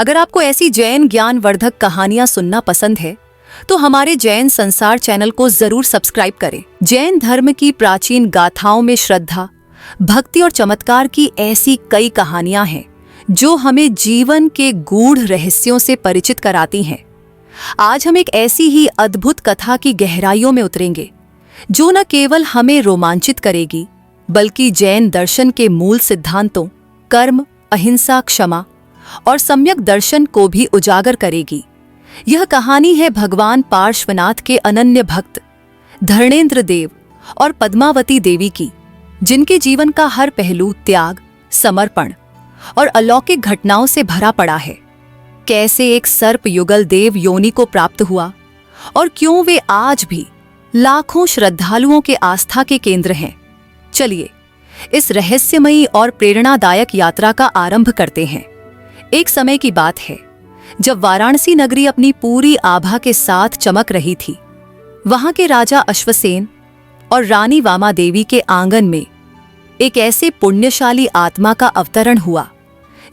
अगर आपको ऐसी जैन ज्ञानवर्धक कहानियां सुनना पसंद है तो हमारे जैन संसार चैनल को जरूर सब्सक्राइब करें। जैन धर्म की प्राचीन गाथाओं में श्रद्धा, भक्ति और चमत्कार की ऐसी कई कहानियां हैं जो हमें जीवन के गूढ़ रहस्यों से परिचित कराती हैं। आज हम एक ऐसी ही अद्भुत कथा की गहराइयों में उतरेंगे जो न केवल हमें रोमांचित करेगी बल्कि जैन दर्शन के मूल सिद्धांतों कर्म, अहिंसा, क्षमा और सम्यक दर्शन को भी उजागर करेगी। यह कहानी है भगवान पार्श्वनाथ के अनन्य भक्त धर्णेंद्र देव और पद्मावती देवी की, जिनके जीवन का हर पहलू त्याग, समर्पण और अलौकिक घटनाओं से भरा पड़ा है। कैसे एक सर्प युगल देव योनि को प्राप्त हुआ और क्यों वे आज भी लाखों श्रद्धालुओं के आस्था के केंद्र हैं। चलिए इस रहस्यमयी और प्रेरणादायक यात्रा का आरंभ करते हैं। एक समय की बात है जब वाराणसी नगरी अपनी पूरी आभा के साथ चमक रही थी। वहां के राजा अश्वसेन और रानी वामा देवी के आंगन में एक ऐसे पुण्यशाली आत्मा का अवतरण हुआ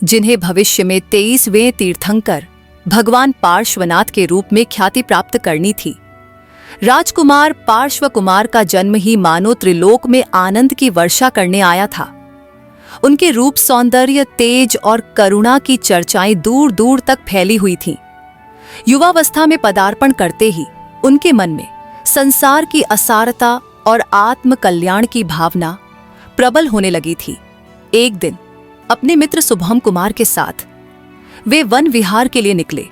जिन्हें भविष्य में 23वें तीर्थंकर भगवान पार्श्वनाथ के रूप में ख्याति प्राप्त करनी थी। राजकुमार पार्श्व कुमार का जन्म ही मानो त्रिलोक में आनंद की वर्षा करने आया था। उनके रूप, सौंदर्य, तेज और करुणा की चर्चाएं दूर दूर तक फैली हुई थीं। युवावस्था में पदार्पण करते ही उनके मन में संसार की असारता और आत्म कल्याण की भावना प्रबल होने लगी थी। एक दिन अपने मित्र शुभम कुमार के साथ वे वन विहार के लिए निकले।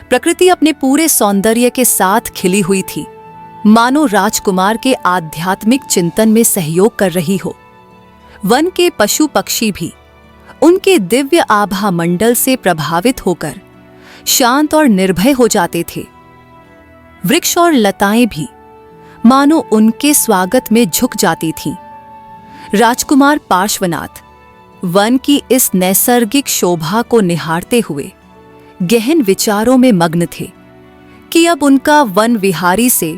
प्रकृति अपने पूरे सौंदर्य के साथ खिली हुई थी, मानो राजकुमार के आध्यात्मिक चिंतन में सहयोग कर रही हो। वन के पशु पक्षी भी उनके दिव्य आभा मंडल से प्रभावित होकर शांत और निर्भय हो जाते थे। वृक्ष और लताएं भी मानो उनके स्वागत में झुक जाती थीं। राजकुमार पार्श्वनाथ वन की इस नैसर्गिक शोभा को निहारते हुए गहन विचारों में मग्न थे कि अब उनका वन विहारी से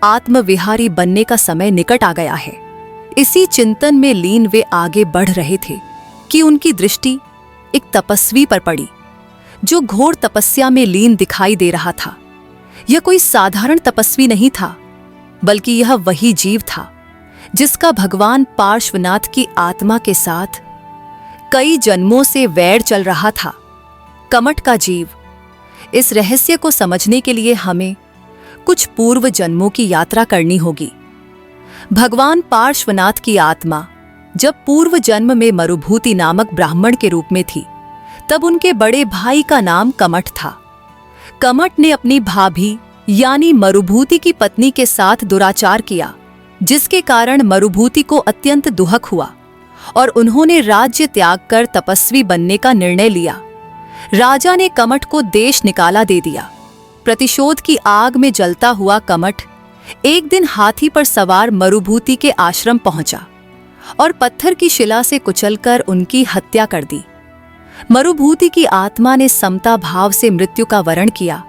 आत्मविहारी बनने का समय निकट आ गया है। इसी चिंतन में लीन वे आगे बढ़ रहे थे कि उनकी दृष्टि एक तपस्वी पर पड़ी जो घोर तपस्या में लीन दिखाई दे रहा था। यह कोई साधारण तपस्वी नहीं था, बल्कि यह वही जीव था जिसका भगवान पार्श्वनाथ की आत्मा के साथ कई जन्मों से वैर चल रहा था। कमठ का जीव। इस रहस्य को समझने के लिए हमें कुछ पूर्व जन्मों की यात्रा करनी होगी। भगवान पार्श्वनाथ की आत्मा जब पूर्व जन्म में मरुभूति नामक ब्राह्मण के रूप में थी, तब उनके बड़े भाई का नाम कमठ था। कमठ ने अपनी भाभी यानी मरुभूति की पत्नी के साथ दुराचार किया, जिसके कारण मरुभूति को अत्यंत दुहक हुआ और उन्होंने राज्य त्याग कर तपस्वी बनने का निर्णय लिया। राजा ने कमठ को देश निकाला दे दिया। प्रतिशोध की आग में जलता हुआ कमठ एक दिन हाथी पर सवार मरुभूति के आश्रम पहुंचा और पत्थर की शिला से कुचलकर उनकी हत्या कर दी। मरुभूति की आत्मा ने समता भाव से मृत्यु का वरण किया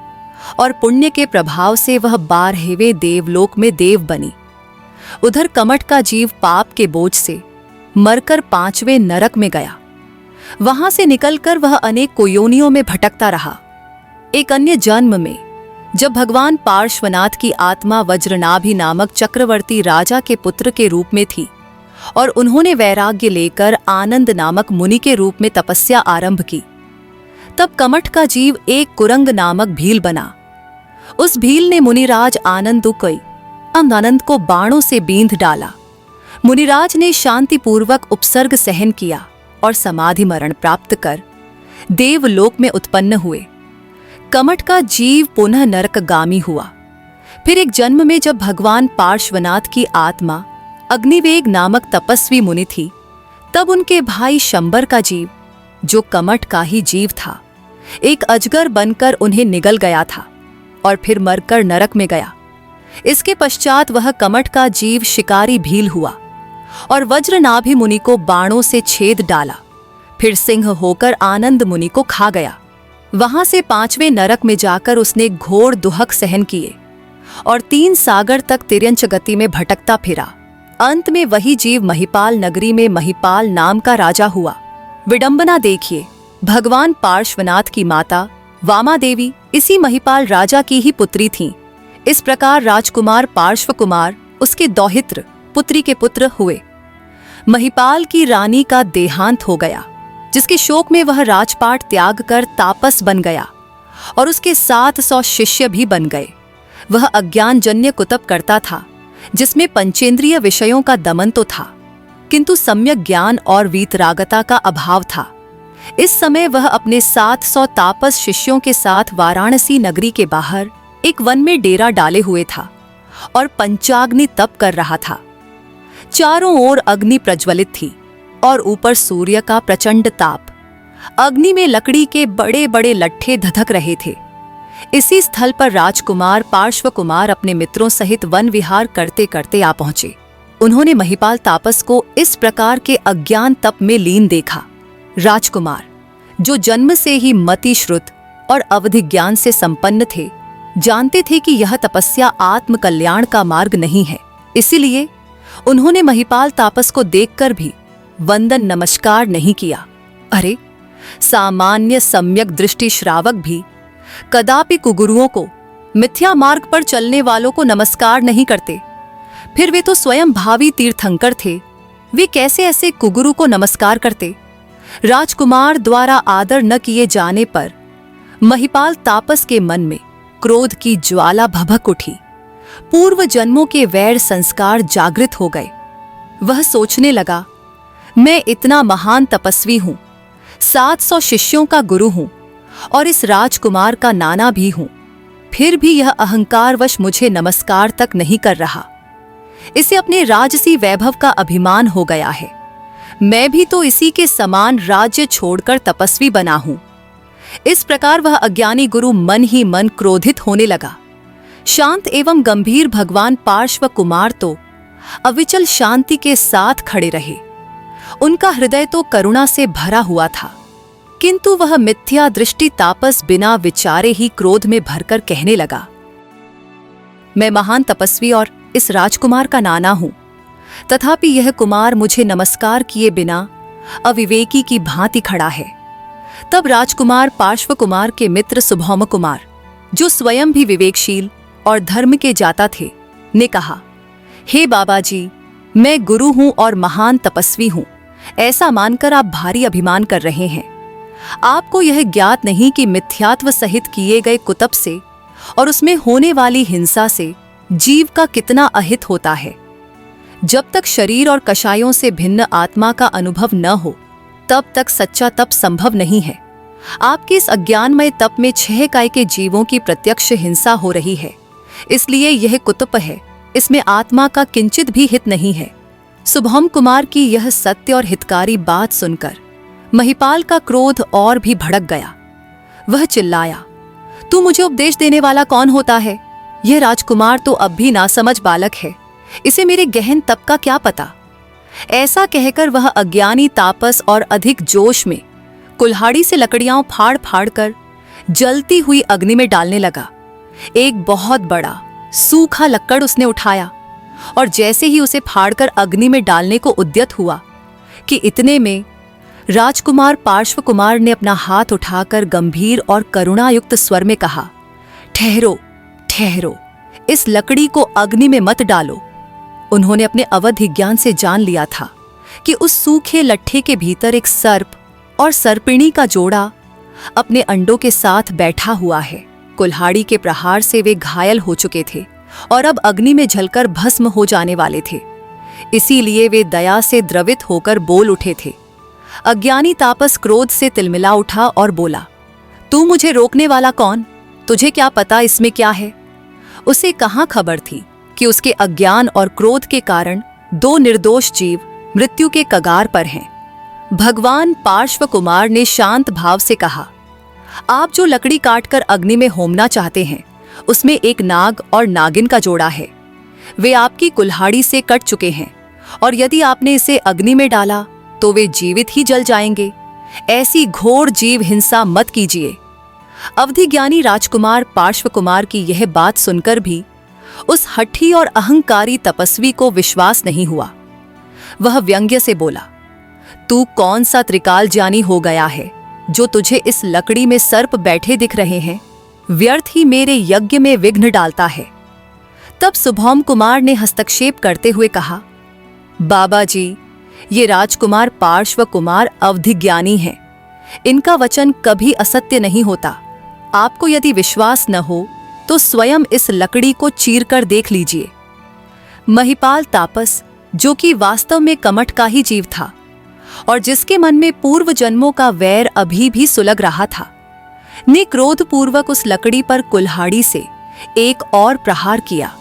और पुण्य के प्रभाव से वह 12वें देवलोक में देव बनी। उधर कमठ का जीव पाप के बोझ से मरकर 5वें नरक में गया। वहां से निकलकर वह अनेक कुयोनियों में भटकता रहा। एक अन्य जन्म में जब भगवान पार्श्वनाथ की आत्मा वज्रनाभि नामक चक्रवर्ती राजा के पुत्र के रूप में थी और उन्होंने वैराग्य लेकर आनंद नामक मुनि के रूप में तपस्या आरंभ की, तब कमठ का जीव एक कुरंग नामक भील बना। उस भील ने मुनिराज आनंद को बाणों से बींध डाला। मुनिराज ने शांतिपूर्वक उपसर्ग सहन किया और समाधि मरण प्राप्त कर देवलोक में उत्पन्न हुए। कमठ का जीव पुनः नरकगामी हुआ। फिर एक जन्म में जब भगवान पार्श्वनाथ की आत्मा अग्निवेग नामक तपस्वी मुनि थी, तब उनके भाई शंबर का जीव, जो कमठ का ही जीव था, एक अजगर बनकर उन्हें निगल गया था और फिर मरकर नरक में गया। इसके पश्चात वह कमठ का जीव शिकारी भील हुआ और वज्रनाभि मुनि को बाणों से छेद डाला। फिर सिंह होकर आनंद मुनि को खा गया। वहां से 5वें नरक में जाकर उसने घोर दुहक सहन किए और 3 सागर तक तिर्यंच गति में भटकता फिरा। अंत में वही जीव महिपाल नगरी में महिपाल नाम का राजा हुआ। विडंबना देखिए, भगवान पार्श्वनाथ की माता वामा देवी इसी महिपाल राजा की ही पुत्री थीं। इस प्रकार राजकुमार पार्श्व कुमार उसके दौहित्र पुत्री के पुत्र हुए। महिपाल की रानी का देहांत हो गया, जिसके शोक में वह राजपाट त्याग कर तापस बन गया और उसके 700 शिष्य भी बन गए। वह अज्ञानजन्य कुतप करता था, जिसमें पंचेंद्रिय विषयों का दमन तो था, किंतु सम्यक ज्ञान और वीतरागता का अभाव था। इस समय वह अपने 700 तापस शिष्यों के साथ वाराणसी नगरी के बाहर एक वन में डेरा डाले हुए था और पंचाग्नि तप कर रहा था। चारों ओर अग्नि प्रज्वलित थी और ऊपर सूर्य का प्रचंड ताप। अग्नि में लकड़ी के बड़े बड़े लट्ठे धधक रहे थे। इसी स्थल पर राजकुमार पार्श्व कुमार अपने मित्रों सहित वन विहार करते करते आ पहुंचे। उन्होंने महिपाल तापस को इस प्रकार के अज्ञान तप में लीन देखा। राजकुमार, जो जन्म से ही मति श्रुत और अवधि ज्ञान से संपन्न थे, जानते थे कि यह तपस्या आत्म कल्याण का मार्ग नहीं है। इसीलिए उन्होंने महिपाल तापस को देखकर भी वंदन नमस्कार नहीं किया। अरे, सामान्य सम्यक दृष्टि श्रावक भी कदापि कुगुरुओं को, मिथ्या मार्ग पर चलने वालों को नमस्कार नहीं करते। फिर वे तो स्वयं भावी तीर्थंकर थे, वे कैसे ऐसे कुगुरु को नमस्कार करते? राजकुमार द्वारा आदर न किए जाने पर महिपाल तापस के मन में क्रोध की ज्वाला भभक उठी। पूर्व जन्मों के वैर संस्कार जागृत हो गए। वह सोचने लगा, मैं इतना महान तपस्वी हूं, 700 शिष्यों का गुरु हूं और इस राजकुमार का नाना भी हूं, फिर भी यह अहंकारवश मुझे नमस्कार तक नहीं कर रहा। इसे अपने राजसी वैभव का अभिमान हो गया है। मैं भी तो इसी के समान राज्य छोड़कर तपस्वी बना हूं। इस प्रकार वह अज्ञानी गुरु मन ही मन क्रोधित होने लगा। शांत एवं गंभीर भगवान पार्श्व कुमार तो अविचल शांति के साथ खड़े रहे। उनका हृदय तो करुणा से भरा हुआ था, किंतु वह मिथ्या दृष्टि तापस बिना विचारे ही क्रोध में भरकर कहने लगा, मैं महान तपस्वी और इस राजकुमार का नाना हूं, तथापि यह कुमार मुझे नमस्कार किए बिना अविवेकी की भांति खड़ा है। तब राजकुमार पार्श्व कुमार के मित्र सुभौम कुमार, जो स्वयं भी विवेकशील और धर्म के जाता थे, ने कहा, हे बाबा जी, मैं गुरु हूं और महान तपस्वी हूं, ऐसा मानकर आप भारी अभिमान कर रहे हैं। आपको यह ज्ञात नहीं कि मिथ्यात्व सहित किए गए कुतप से और उसमें होने वाली हिंसा से जीव का कितना अहित होता है। जब तक शरीर और कषायों से भिन्न आत्मा का अनुभव न हो, तब तक सच्चा तप संभव नहीं है। आपके इस अज्ञानमय तप में 6 काय के जीवों की प्रत्यक्ष हिंसा हो रही है, इसलिए यह कुतप है, इसमें आत्मा का किंचित भी हित नहीं है। सुभौम कुमार की यह सत्य और हितकारी बात सुनकर महिपाल का क्रोध और भी भड़क गया। वह चिल्लाया, तू मुझे उपदेश देने वाला कौन होता है? यह राजकुमार तो अब भी नासमझ बालक है, इसे मेरे गहन तप का क्या पता। ऐसा कहकर वह अज्ञानी तापस और अधिक जोश में कुल्हाड़ी से लकड़ियां फाड़ फाड़ कर जलती हुई अग्नि में डालने लगा। एक बहुत बड़ा सूखा लक्कड़ उसने उठाया और जैसे ही उसे फाड़कर अग्नि में डालने को उद्यत हुआ कि इतने में राजकुमार पार्श्व कुमार ने अपना हाथ उठाकर गंभीर और करुणायुक्त स्वर में कहा, ठहरो ठहरो, इस लकड़ी को अग्नि में मत डालो। उन्होंने अपने अवधि ज्ञान से जान लिया था कि उस सूखे लट्ठे के भीतर एक सर्प और सर्पिणी का जोड़ा अपने अंडों के साथ बैठा हुआ है। कुल्हाड़ी के प्रहार से वे घायल हो चुके थे और अब अग्नि में जलकर भस्म हो जाने वाले थे। इसीलिए वे दया से द्रवित होकर बोल उठे थे। अज्ञानी तापस क्रोध से तिलमिला उठा और बोला, तू मुझे रोकने वाला कौन? तुझे क्या पता इसमें क्या है? उसे कहाँ खबर थी कि उसके अज्ञान और क्रोध के कारण 2 निर्दोष जीव मृत्यु के कगार पर हैं। भगवान पार्श्व कुमार ने शांत भाव से कहा, आप जो लकड़ी काटकर अग्नि में होमना चाहते हैं, उसमें एक नाग और नागिन का जोड़ा है। वे आपकी कुल्हाड़ी से कट चुके हैं और यदि आपने इसे अग्नि में डाला तो वे जीवित ही जल जाएंगे। ऐसी घोर जीव हिंसा मत कीजिए। अवधि ज्ञानी राजकुमार पार्श्व कुमार की यह बात सुनकर भी उस हठी और अहंकारी तपस्वी को विश्वास नहीं हुआ। वह व्यंग्य से बोला, तू कौन सा त्रिकाल ज्ञानी हो गया है जो तुझे इस लकड़ी में सर्प बैठे दिख रहे हैं, व्यर्थ ही मेरे यज्ञ में विघ्न डालता है। तब सुभौम कुमार ने हस्तक्षेप करते हुए कहा, बाबा जी, ये राजकुमार पार्श्व कुमार अवधिज्ञानी हैं। इनका वचन कभी असत्य नहीं होता। आपको यदि विश्वास न हो तो स्वयं इस लकड़ी को चीर कर देख लीजिए। महिपाल तापस, जो कि वास्तव में कमठ का ही जीव था और जिसके मन में पूर्व जन्मों का वैर अभी भी सुलग रहा था, ने क्रोधपूर्वक उस लकड़ी पर कुल्हाड़ी से एक और प्रहार किया।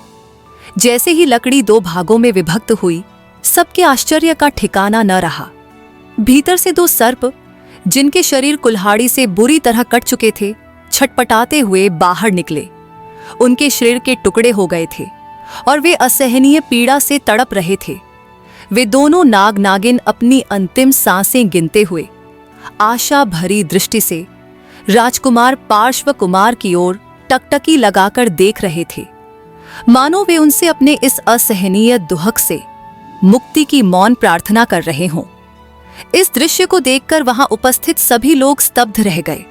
जैसे ही लकड़ी दो भागों में विभक्त हुई, सबके आश्चर्य का ठिकाना न रहा। भीतर से दो सर्प, जिनके शरीर कुल्हाड़ी से बुरी तरह कट चुके थे, छटपटाते हुए बाहर निकले। उनके शरीर के टुकड़े हो गए थे और वे असहनीय पीड़ा से तड़प रहे थे। वे दोनों नाग नागिन अपनी अंतिम सांसें गिनते हुए आशा भरी दृष्टि से राजकुमार पार्श्व कुमार की ओर टकटकी लगाकर देख रहे थे, मानो वे उनसे अपने इस असहनीय दुहक से मुक्ति की मौन प्रार्थना कर रहे हों। इस दृश्य को देखकर वहां उपस्थित सभी लोग स्तब्ध रह गए।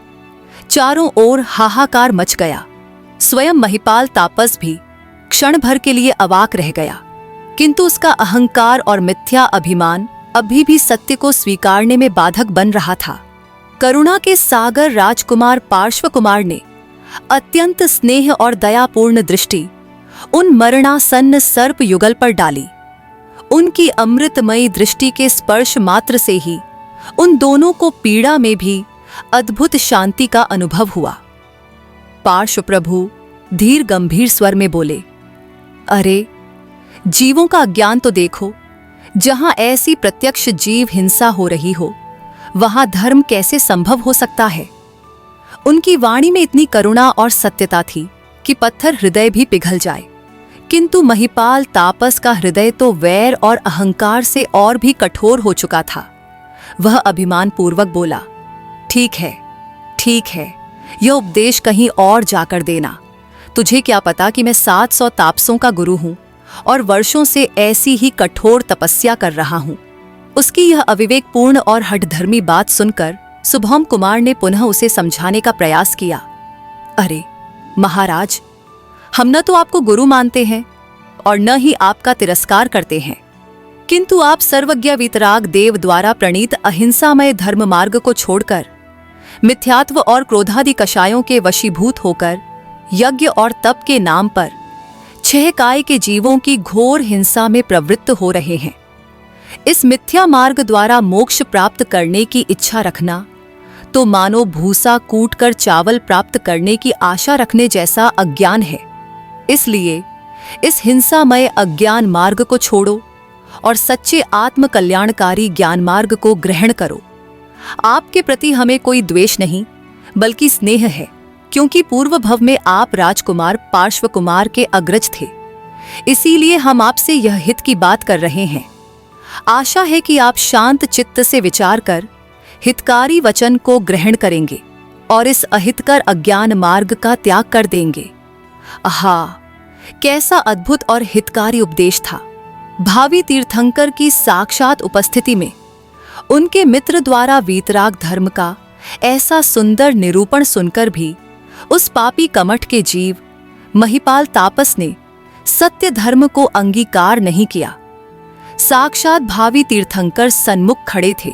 चारों ओर हाहाकार मच गया। स्वयं महिपाल तापस भी क्षण भर के लिए अवाक रह गया, किंतु उसका अहंकार और मिथ्या अभिमान अभी भी सत्य को स्वीकारने में बाधक बन रहा था। करुणा के सागर राजकुमार पार्श्व कुमार ने अत्यंत स्नेह और दयापूर्ण दृष्टि उन मरणासन्न सर्प युगल पर डाली। उनकी अमृतमयी दृष्टि के स्पर्श मात्र से ही उन दोनों को पीड़ा में भी अद्भुत शांति का अनुभव हुआ। पार्श्व प्रभु धीर गंभीर स्वर में बोले, अरे जीवों का अज्ञान तो देखो। जहां ऐसी प्रत्यक्ष जीव हिंसा हो रही हो, वहां धर्म कैसे संभव हो सकता है। उनकी वाणी में इतनी करुणा और सत्यता थी कि पत्थर हृदय भी पिघल जाए, किंतु महिपाल तापस का हृदय तो वैर और अहंकार से और भी कठोर हो चुका था। वह अभिमान पूर्वक बोला, ठीक है, यह उपदेश कहीं और जाकर देना। तुझे क्या पता कि मैं 700 तापसों का गुरु हूं और वर्षों से ऐसी ही कठोर तपस्या कर रहा हूं। उसकी यह अविवेकपूर्ण और हठधर्मी बात सुनकर सुभौम कुमार ने पुनः उसे समझाने का प्रयास किया। अरे महाराज, हम न तो आपको गुरु मानते हैं और न ही आपका तिरस्कार करते हैं, किंतु आप सर्वज्ञ वीतराग देव द्वारा प्रणीत अहिंसामय धर्म मार्ग को छोड़कर मिथ्यात्व और क्रोधादि कषायों के वशीभूत होकर यज्ञ और तप के नाम पर 6 काय के जीवों की घोर हिंसा में प्रवृत्त हो रहे हैं। इस मिथ्या मार्ग द्वारा मोक्ष प्राप्त करने की इच्छा रखना तो मानो भूसा कूटकर चावल प्राप्त करने की आशा रखने जैसा अज्ञान है। इसलिए इस हिंसामय अज्ञान मार्ग को छोड़ो और सच्चे आत्म कल्याणकारी ज्ञान मार्ग को ग्रहण करो। आपके प्रति हमें कोई द्वेष नहीं, बल्कि स्नेह है, क्योंकि पूर्व भव में आप राजकुमार पार्श्व कुमार के अग्रज थे। इसीलिए हम आपसे यह हित की बात कर रहे हैं। आशा है कि आप शांत चित्त से विचार कर हितकारी वचन को ग्रहण करेंगे और इस अहितकर अज्ञान मार्ग का त्याग कर देंगे। आहा, कैसा अद्भुत और हितकारी उपदेश था। भावी तीर्थंकर की साक्षात उपस्थिति में उनके मित्र द्वारा वीतराग धर्म का ऐसा सुंदर निरूपण सुनकर भी उस पापी कमठ के जीव महिपाल तापस ने सत्य धर्म को अंगीकार नहीं किया। साक्षात भावी तीर्थंकर सन्मुख खड़े थे,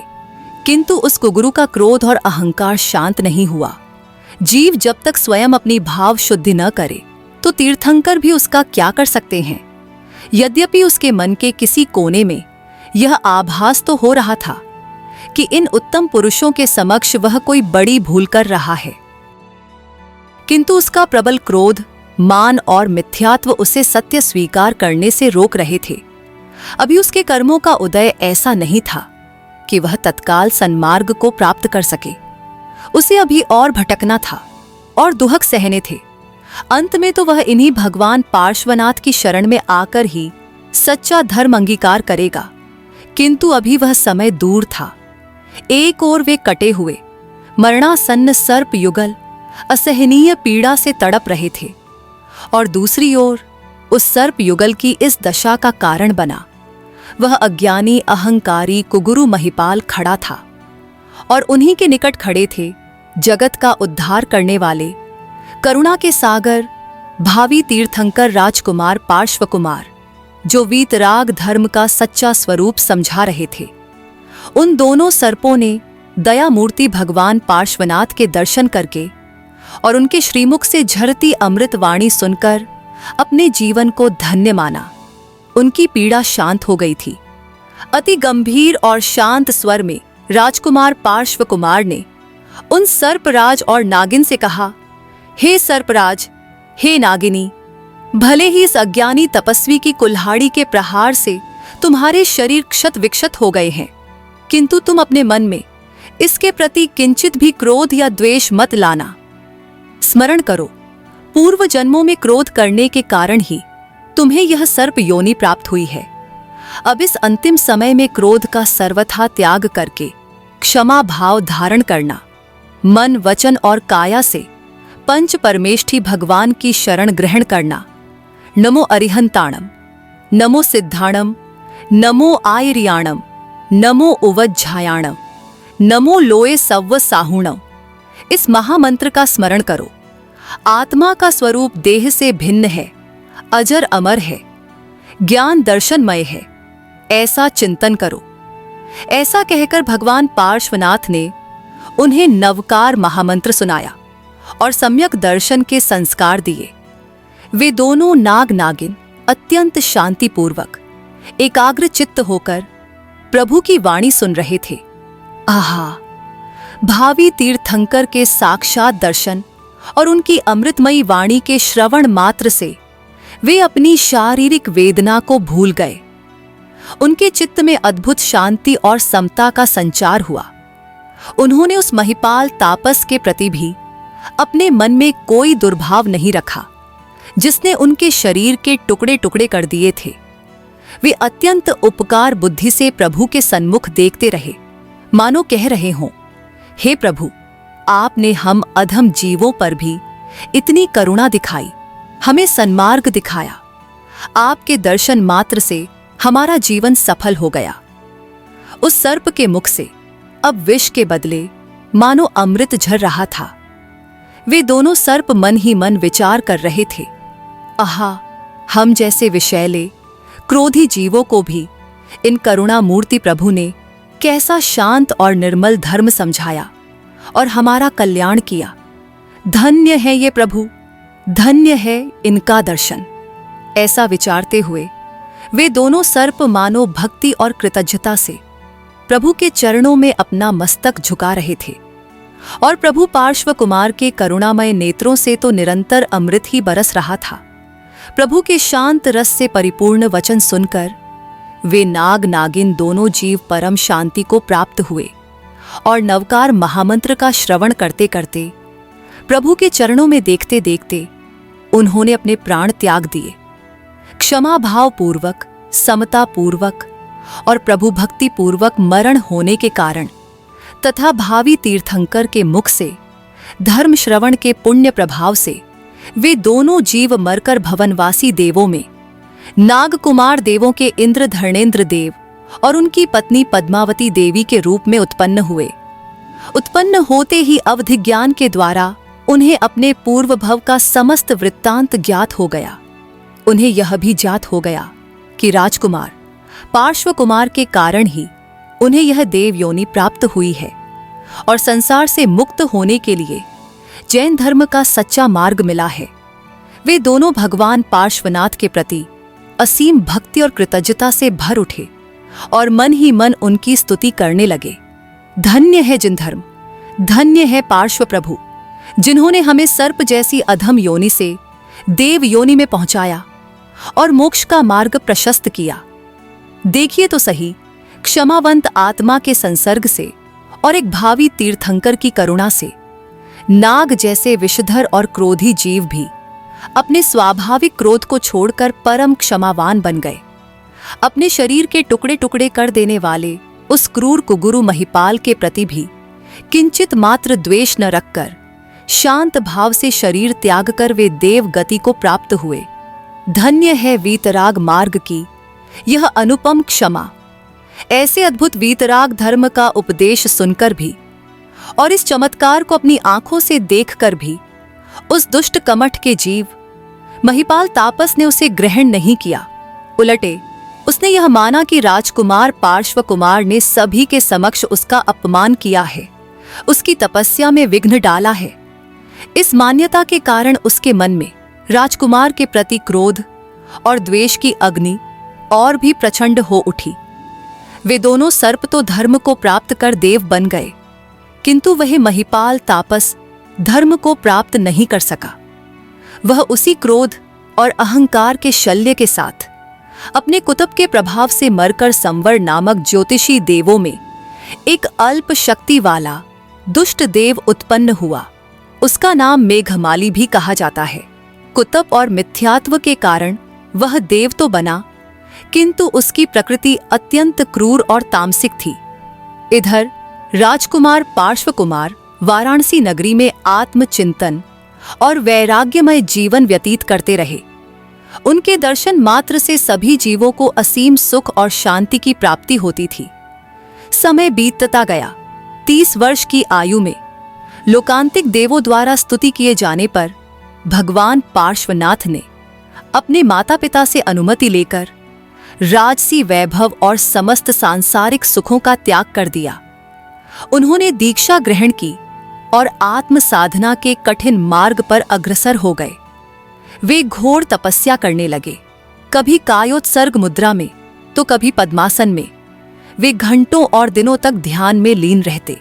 किंतु उस कुगुरु का क्रोध और अहंकार शांत नहीं हुआ। जीव जब तक स्वयं अपनी भाव शुद्धि न करे तो तीर्थंकर भी उसका क्या कर सकते हैं। यद्यपि उसके मन के किसी कोने में यह आभास तो हो रहा था कि इन उत्तम पुरुषों के समक्ष वह कोई बड़ी भूल कर रहा है, किंतु उसका प्रबल क्रोध, मान और मिथ्यात्व उसे सत्य स्वीकार करने से रोक रहे थे। अभी उसके कर्मों का उदय ऐसा नहीं था कि वह तत्काल सन्मार्ग को प्राप्त कर सके। उसे अभी और भटकना था और दुहक सहने थे। अंत में तो वह इन्हीं भगवान पार्श्वनाथ की शरण में आकर ही सच्चा धर्म अंगीकार करेगा, किंतु अभी वह समय दूर था। एक ओर वे कटे हुए मरणासन्न सर्प युगल असहनीय पीड़ा से तड़प रहे थे और दूसरी ओर उस सर्प युगल की इस दशा का कारण बना वह अज्ञानी अहंकारी कुगुरु महिपाल खड़ा था और उन्हीं के निकट खड़े थे जगत का उद्धार करने वाले, करुणा के सागर, भावी तीर्थंकर राजकुमार पार्श्व कुमार, जो वीतराग धर्म का सच्चा स्वरूप समझा रहे थे। उन दोनों सर्पों ने दया मूर्ति भगवान पार्श्वनाथ के दर्शन करके और उनके श्रीमुख से झरती अमृत वाणी सुनकर अपने जीवन को धन्य माना। उनकी पीड़ा शांत हो गई थी। अति गंभीर और शांत स्वर में राजकुमार पार्श्व कुमार ने उन सर्पराज और नागिन से कहा, हे सर्पराज, हे नागिनी, भले ही इस अज्ञानी तपस्वी की कुल्हाड़ी के प्रहार से तुम्हारे शरीर क्षत विक्षत हो गए हैं, किंतु तुम अपने मन में इसके प्रति किंचित भी क्रोध या द्वेष मत लाना। स्मरण करो, पूर्व जन्मों में क्रोध करने के कारण ही तुम्हें यह सर्प योनि प्राप्त हुई है। अब इस अंतिम समय में क्रोध का सर्वथा त्याग करके क्षमा भाव धारण करना, मन, वचन और काया से पंच परमेष्ठी भगवान की शरण ग्रहण करना। नमो अरिहंताणम, नमो सिद्धाणम, नमो आयरियाणम, नमो उवज्झायाणम, नमो लोए सव्व साहुणम। इस महामंत्र का स्मरण करो। आत्मा का स्वरूप देह से भिन्न है, अजर अमर है, ज्ञान दर्शनमय है, ऐसा चिंतन करो। ऐसा कहकर भगवान पार्श्वनाथ ने उन्हें नवकार महामंत्र सुनाया और सम्यक दर्शन के संस्कार दिए। वे दोनों नाग नागिन अत्यंत शांतिपूर्वक एकाग्र चित्त होकर प्रभु की वाणी सुन रहे थे। आहा, भावी तीर्थंकर के साक्षात दर्शन और उनकी अमृतमयी वाणी के श्रवण मात्र से वे अपनी शारीरिक वेदना को भूल गए। उनके चित्त में अद्भुत शांति और समता का संचार हुआ। उन्होंने उस महिपाल तापस के प्रति भी अपने मन में कोई दुर्भाव नहीं रखा जिसने उनके शरीर के टुकड़े टुकड़े कर दिए थे। वे अत्यंत उपकार बुद्धि से प्रभु के सन्मुख देखते रहे, मानो कह रहे हों, हे प्रभु, आपने हम अधम जीवों पर भी इतनी करुणा दिखाई, हमें सन्मार्ग दिखाया। आपके दर्शन मात्र से हमारा जीवन सफल हो गया। उस सर्प के मुख से अब विष के बदले मानो अमृत झर रहा था। वे दोनों सर्प मन ही मन विचार कर रहे थे, आहा, हम जैसे विषैले क्रोधी जीवों को भी इन करुणा मूर्ति प्रभु ने कैसा शांत और निर्मल धर्म समझाया और हमारा कल्याण किया। धन्य है ये प्रभु, धन्य है इनका दर्शन। ऐसा विचारते हुए वे दोनों सर्प मानो भक्ति और कृतज्ञता से प्रभु के चरणों में अपना मस्तक झुका रहे थे और प्रभु पार्श्व कुमार के करुणामय नेत्रों से तो निरंतर अमृत ही बरस रहा था। प्रभु के शांत रस से परिपूर्ण वचन सुनकर वे नाग नागिन दोनों जीव परम शांति को प्राप्त हुए और नवकार महामंत्र का श्रवण करते करते प्रभु के चरणों में देखते देखते उन्होंने अपने प्राण त्याग दिए। क्षमा भाव पूर्वक, समता पूर्वक और प्रभु भक्ति पूर्वक मरण होने के कारण तथा भावी तीर्थंकर के मुख से धर्म श्रवण के पुण्य प्रभाव से वे दोनों जीव मरकर भवनवासी देवों में नाग कुमार देवों के इंद्र धर्णेन्द्र देव और उनकी पत्नी पद्मावती देवी के रूप में उत्पन्न हुए। उत्पन्न होते ही अवधि ज्ञान के द्वारा उन्हें अपने पूर्व भव का समस्त वृत्तांत ज्ञात हो गया। उन्हें यह भी ज्ञात हो गया कि राजकुमार पार्श्व कुमार के कारण ही उन्हें यह देव योनि प्राप्त हुई है और संसार से मुक्त होने के लिए जैन धर्म का सच्चा मार्ग मिला है। वे दोनों भगवान पार्श्वनाथ के प्रति असीम भक्ति और कृतज्ञता से भर उठे और मन ही मन उनकी स्तुति करने लगे। धन्य है जिन धर्म, धन्य है पार्श्व प्रभु, जिन्होंने हमें सर्प जैसी अधम योनि से देव योनि में पहुंचाया और मोक्ष का मार्ग प्रशस्त किया। देखिए तो सही, क्षमावंत आत्मा के संसर्ग से और एक भावी तीर्थंकर की करुणा से नाग जैसे विषधर और क्रोधी जीव भी अपने स्वाभाविक क्रोध को छोड़कर परम क्षमावान बन गए। अपने शरीर के टुकड़े टुकड़े कर देने वाले उस क्रूर कुगुरु महिपाल के प्रति भी किंचित मात्र द्वेष न रखकर शांत भाव से शरीर त्याग कर वे देव गति को प्राप्त हुए। धन्य है वीतराग मार्ग की यह अनुपम क्षमा। ऐसे अद्भुत वीतराग धर्म का उपदेश सुनकर भी और इस चमत्कार को अपनी आंखों से देखकर भी उस दुष्ट कमठ के जीव महिपाल तापस ने उसे ग्रहण नहीं किया। उलटे उसने यह माना कि राजकुमार पार्श्व कुमार ने सभी के समक्ष उसका अपमान किया है, उसकी तपस्या में विघ्न डाला है। इस मान्यता के कारण उसके मन में राजकुमार के प्रति क्रोध और द्वेष की अग्नि और भी प्रचंड हो उठी। वे दोनों सर्प तो धर्म को प्राप्त कर देव बन गए, किंतु वह महिपाल तापस धर्म को प्राप्त नहीं कर सका। वह उसी क्रोध और अहंकार के शल्य के साथ अपने कुतुब के प्रभाव से मरकर संवर नामक ज्योतिषी देवों में एक अल्प शक्ति वाला दुष्ट देव उत्पन्न हुआ। उसका नाम मेघमाली भी कहा जाता है। कुतुब और मिथ्यात्व के कारण वह देव तो बना, किंतु उसकी प्रकृति अत्यंत क्रूर और तामसिक थी। इधर राजकुमार पार्श्व कुमार वाराणसी नगरी में आत्मचिंतन और वैराग्यमय जीवन व्यतीत करते रहे। उनके दर्शन मात्र से सभी जीवों को असीम सुख और शांति की प्राप्ति होती थी। समय बीतता गया। 30 वर्ष की आयु में लोकांतिक देवों द्वारा स्तुति किए जाने पर भगवान पार्श्वनाथ ने अपने माता पिता से अनुमति लेकर राजसी वैभव और समस्त सांसारिक सुखों का त्याग कर दिया। उन्होंने दीक्षा ग्रहण की और आत्म साधना के कठिन मार्ग पर अग्रसर हो गए। वे घोर तपस्या करने लगे, कभी कायोत्सर्ग मुद्रा में तो कभी पद्मासन में। वे घंटों और दिनों तक ध्यान में लीन रहते।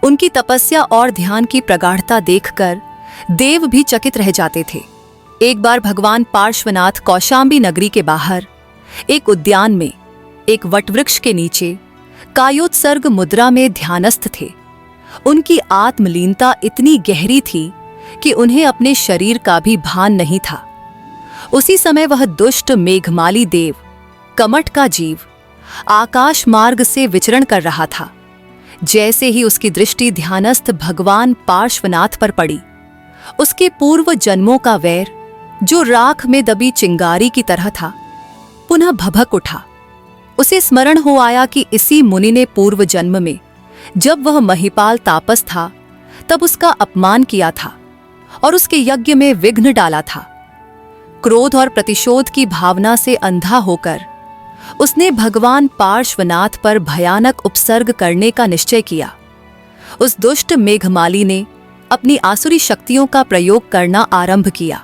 उनकी तपस्या और ध्यान की प्रगाढ़ता देखकर देव भी चकित रह जाते थे। एक बार भगवान पार्श्वनाथ कौशाम्बी नगरी के बाहर एक उद्यान में एक वटवृक्ष के नीचे कायोत्सर्ग मुद्रा में ध्यानस्थ थे। उनकी आत्मलीनता इतनी गहरी थी कि उन्हें अपने शरीर का भी भान नहीं था। उसी समय वह दुष्ट मेघमाली देव, कमठ का जीव, आकाश मार्ग से विचरण कर रहा था। जैसे ही उसकी दृष्टि ध्यानस्थ भगवान पार्श्वनाथ पर पड़ी, उसके पूर्व जन्मों का वैर, जो राख में दबी चिंगारी की तरह था, पुनः भभक उठा। उसे स्मरण हो आया कि इसी मुनि ने पूर्व जन्म में, जब वह महिपाल तापस था, तब उसका अपमान किया था और उसके यज्ञ में विघ्न डाला था। क्रोध और प्रतिशोध की भावना से अंधा होकर उसने भगवान पार्श्वनाथ पर भयानक उपसर्ग करने का निश्चय किया। उस दुष्ट मेघमाली ने अपनी आसुरी शक्तियों का प्रयोग करना आरंभ किया।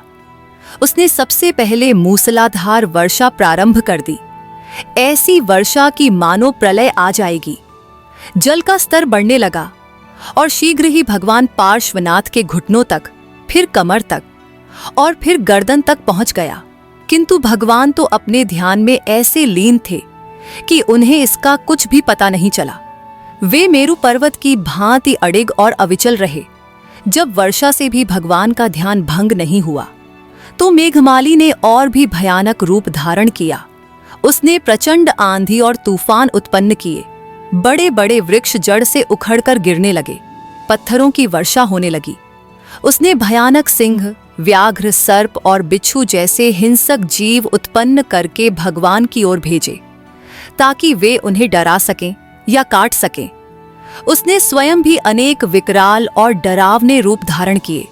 उसने सबसे पहले मूसलाधार वर्षा प्रारंभ कर दी। ऐसी वर्षा की मानो प्रलय आ जाएगी। जल का स्तर बढ़ने लगा और शीघ्र ही भगवान पार्श्वनाथ के घुटनों तक, फिर कमर तक और फिर गर्दन तक पहुंच गया। किंतु भगवान तो अपने ध्यान में ऐसे लीन थे कि उन्हें इसका कुछ भी पता नहीं चला। वे मेरु पर्वत की भांति अडिग और अविचल रहे। जब वर्षा से भी भगवान का ध्यान भंग नहीं हुआ, तो मेघमाली ने और भी भयानक रूप धारण किया। उसने प्रचंड आंधी और तूफान उत्पन्न किए। बड़े बड़े वृक्ष जड़ से उखड़कर गिरने लगे। पत्थरों की वर्षा होने लगी। उसने भयानक सिंह, व्याघ्र, सर्प और बिच्छू जैसे हिंसक जीव उत्पन्न करके भगवान की ओर भेजे, ताकि वे उन्हें डरा सकें या काट सकें। उसने स्वयं भी अनेक विकराल और डरावने रूप धारण किए।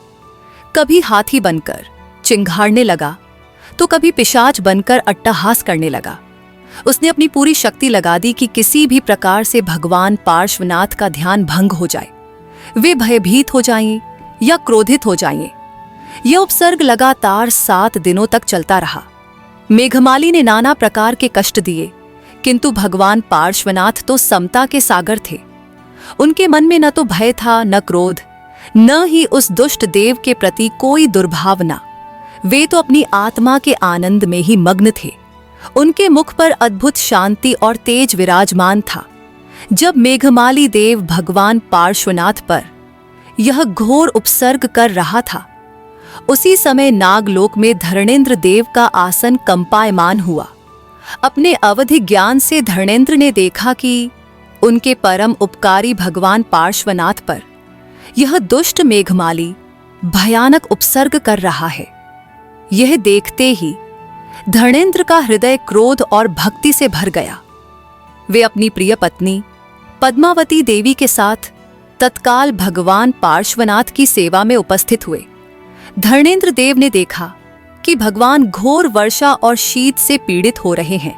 कभी हाथी बनकर चिंघाड़ने लगा, तो कभी पिशाच बनकर अट्टहास करने लगा। उसने अपनी पूरी शक्ति लगा दी कि किसी भी प्रकार से भगवान पार्श्वनाथ का ध्यान भंग हो जाए, वे भयभीत हो जाएं या क्रोधित हो जाएं। यह उपसर्ग लगातार 7 दिनों तक चलता रहा। मेघमाली ने नाना प्रकार के कष्ट दिए, किंतु भगवान पार्श्वनाथ तो समता के सागर थे। उनके मन में न तो भय था, न क्रोध, न ही उस दुष्ट देव के प्रति कोई दुर्भावना। वे तो अपनी आत्मा के आनंद में ही मग्न थे। उनके मुख पर अद्भुत शांति और तेज विराजमान था। जब मेघमाली देव भगवान पार्श्वनाथ पर यह घोर उपसर्ग कर रहा था, उसी समय नागलोक में धरणेंद्र देव का आसन कंपायमान हुआ। अपने अवधि ज्ञान से धरणेंद्र ने देखा कि उनके परम उपकारी भगवान पार्श्वनाथ पर यह दुष्ट मेघमाली भयानक उपसर्ग कर रहा है। यह देखते ही धरणेंद्र का हृदय क्रोध और भक्ति से भर गया। वे अपनी प्रिय पत्नी पद्मावती देवी के साथ तत्काल भगवान पार्श्वनाथ की सेवा में उपस्थित हुए। धर्मेंद्र देव ने देखा कि भगवान घोर वर्षा और शीत से पीड़ित हो रहे हैं।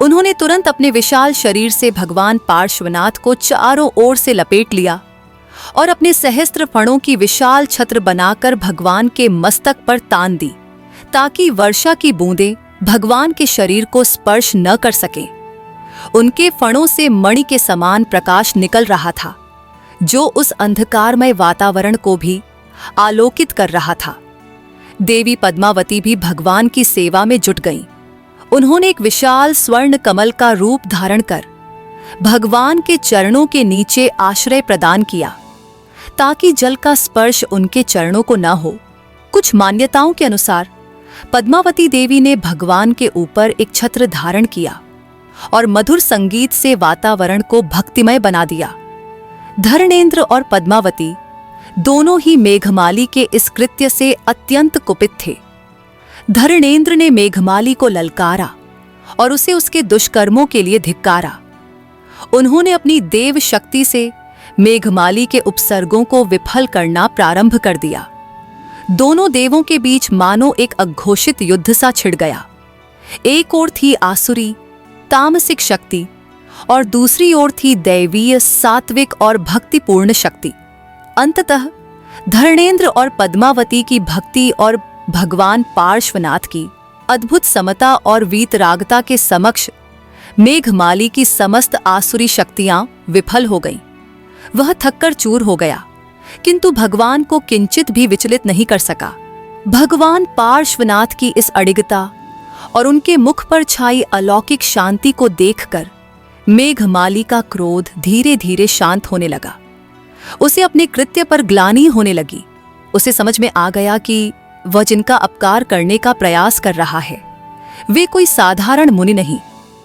उन्होंने तुरंत अपने विशाल शरीर से भगवान पार्श्वनाथ को चारों ओर से लपेट लिया और अपने सहस्त्र फणों की विशाल छत्र बनाकर भगवान के मस्तक पर तान दी, ताकि वर्षा की बूंदें भगवान के शरीर को स्पर्श न कर सकें। उनके फणों से मणि के समान प्रकाश निकल रहा था, जो उस अंधकारमय वातावरण को भी आलोकित कर रहा था। देवी पद्मावती भी भगवान की सेवा में जुट गईं। उन्होंने एक विशाल स्वर्ण कमल का रूप धारण कर भगवान के चरणों के नीचे आश्रय प्रदान किया, ताकि जल का स्पर्श उनके चरणों को न हो। कुछ मान्यताओं के अनुसार पद्मावती देवी ने भगवान के ऊपर एक छत्र धारण किया और मधुर संगीत से वातावरण को भक्तिमय बना दिया। धर्मेंद्र और पद्मावती दोनों ही मेघमाली के इस कृत्य से अत्यंत कुपित थे। धर्मेंद्र ने मेघमाली को ललकारा और उसे उसके दुष्कर्मों के लिए धिक्कारा। उन्होंने अपनी देव शक्ति से मेघमाली के उपसर्गों को विफल करना प्रारंभ कर दिया। दोनों देवों के बीच मानो एक अघोषित युद्ध सा छिड़ गया। एक ओर थी आसुरी तामसिक शक्ति और दूसरी ओर थी दैवीय सात्विक और भक्तिपूर्ण शक्ति। अंततः धर्मेंद्र और पद्मावती की भक्ति और भगवान पार्श्वनाथ की अद्भुत समता और वीतरागता के समक्ष मेघमाली की समस्त आसुरी शक्तियां विफल हो गईं। वह थककर चूर हो गया, किंतु भगवान को किंचित भी विचलित नहीं कर सका। भगवान पार्श्वनाथ की इस अडिगता और उनके मुख पर छाई अलौकिक शांति को देखकर मेघमाली का क्रोध धीरे धीरे शांत होने लगा। उसे अपने कृत्य पर ग्लानि होने लगी। उसे समझ में आ गया कि वह जिनका अपकार करने का प्रयास कर रहा है, वे कोई साधारण मुनि नहीं,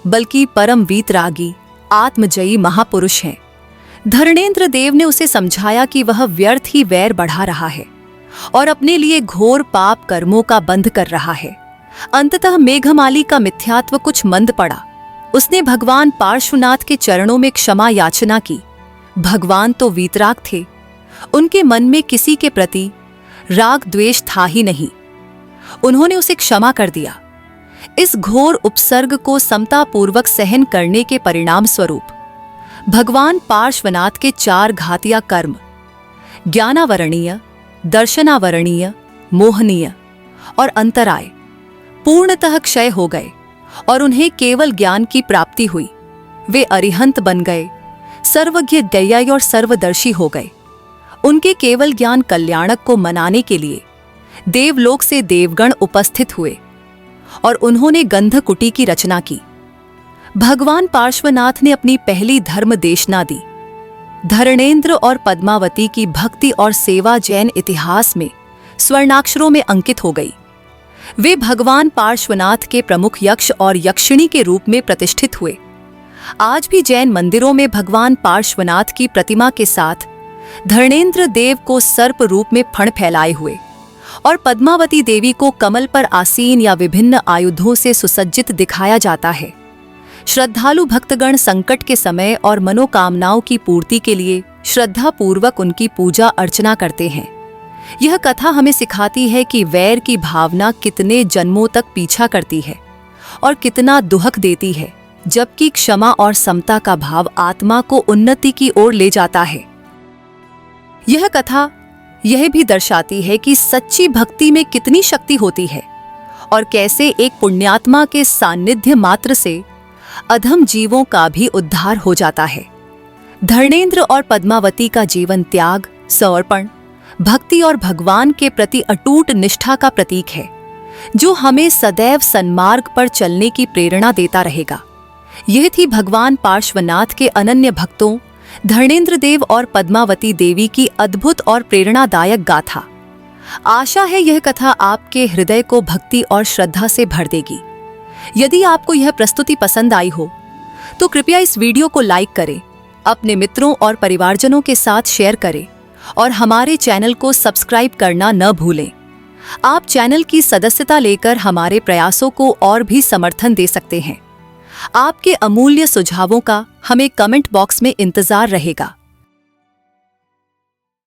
बल्कि परम वीतरागी आत्मजयी महापुरुष हैं। धर्मेंद्र देव ने उसे समझाया कि वह व्यर्थ ही वैर बढ़ा रहा है और अपने लिए घोर पाप कर्मों का बंध कर रहा है। अंततः मेघमाली का मिथ्यात्व कुछ मंद पड़ा। उसने भगवान पार्श्वनाथ के चरणों में क्षमा याचना की। भगवान तो वीतराग थे, उनके मन में किसी के प्रति राग द्वेष था ही नहीं। उन्होंने उसे क्षमा कर दिया। इस घोर उपसर्ग को समतापूर्वक सहन करने के परिणाम स्वरूप भगवान पार्श्वनाथ के 4 घातिया कर्म ज्ञानावरणीय, दर्शनावरणीय, मोहनीय और अंतराय पूर्णतः क्षय हो गए और उन्हें केवल ज्ञान की प्राप्ति हुई। वे अरिहंत बन गए, सर्वज्ञ ज्ञेय और सर्वदर्शी हो गए। उनके केवल ज्ञान कल्याणक को मनाने के लिए देवलोक से देवगण उपस्थित हुए और उन्होंने गंधकुटी की रचना की। भगवान पार्श्वनाथ ने अपनी पहली धर्म देशना दी। धर्मेंद्र और पद्मावती की भक्ति और सेवा जैन इतिहास में स्वर्णाक्षरों में अंकित हो गई। वे भगवान पार्श्वनाथ के प्रमुख यक्ष और यक्षिणी के रूप में प्रतिष्ठित हुए। आज भी जैन मंदिरों में भगवान पार्श्वनाथ की प्रतिमा के साथ धर्मेंद्र देव को सर्प रूप में फण फैलाए हुए और पद्मावती देवी को कमल पर आसीन या विभिन्न आयुधों से सुसज्जित दिखाया जाता है। श्रद्धालु भक्तगण संकट के समय और मनोकामनाओं की पूर्ति के लिए श्रद्धापूर्वक उनकी पूजा अर्चना करते हैं। यह कथा हमें सिखाती है कि वैर की भावना कितने जन्मों तक पीछा करती है और कितना दुहक देती है, जबकि क्षमा और समता का भाव आत्मा को उन्नति की ओर ले जाता है। यह कथा यह भी दर्शाती है कि सच्ची भक्ति में कितनी शक्ति होती है और कैसे एक पुण्यात्मा के सान्निध्य मात्र से अधम जीवों का भी उद्धार हो जाता है। धर्मेंद्र और पद्मावती का जीवन त्याग, समर्पण, भक्ति और भगवान के प्रति अटूट निष्ठा का प्रतीक है, जो हमें सदैव सन्मार्ग पर चलने की प्रेरणा देता रहेगा। यह थी भगवान पार्श्वनाथ के अनन्य भक्तों धर्मेंद्र देव और पद्मावती देवी की अद्भुत और प्रेरणादायक गाथा। आशा है यह कथा आपके हृदय को भक्ति और श्रद्धा से भर देगी। यदि आपको यह प्रस्तुति पसंद आई हो तो कृपया इस वीडियो को लाइक करें, अपने मित्रों और परिवारजनों के साथ शेयर करें और हमारे चैनल को सब्सक्राइब करना न भूलें। आप चैनल की सदस्यता लेकर हमारे प्रयासों को और भी समर्थन दे सकते हैं। आपके अमूल्य सुझावों का हमें कमेंट बॉक्स में इंतजार रहेगा।